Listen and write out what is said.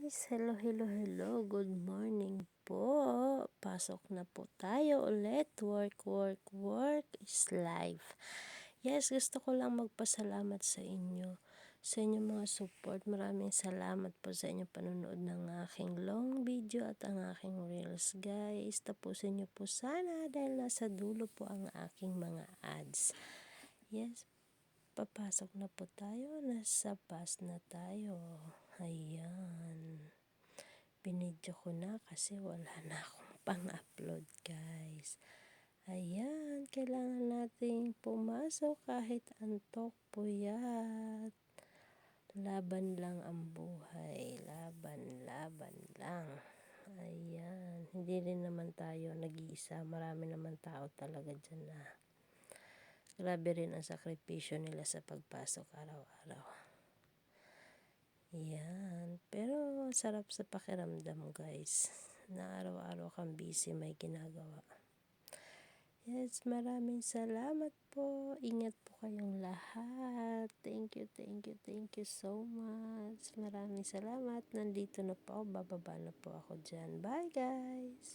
guys! Hello, hello, hello! Good morning po! Pasok na po tayo ulit. Work is life. Yes, gusto ko lang magpasalamat sa inyo. Sa inyong mga support. Maraming salamat po sa inyong panonood ng aking long video at ang aking reels, guys. Tapusin niyo po sana dahil nasa dulo po ang aking mga ads. Yes, papasok na po tayo. Nasa bus na tayo. Ayan. Binidyo ko na kasi wala na akong pang-upload, guys. Ayan. Kailangan nating pumasok kahit antok, puyat. Laban lang ang buhay. Laban lang. Ayan. Hindi rin naman tayo nag-iisa. Marami naman tao talaga dyan na grabe rin ang sakripisyo nila sa pagpasok araw-araw. Yan. Pero sarap sa pakiramdam, guys, na araw-araw kang busy may ginagawa. Yes, maraming salamat po. Ingat po kayong lahat. Thank you so much. Maraming salamat. Nandito na po ako. Bababa na po ako dyan. Bye, guys.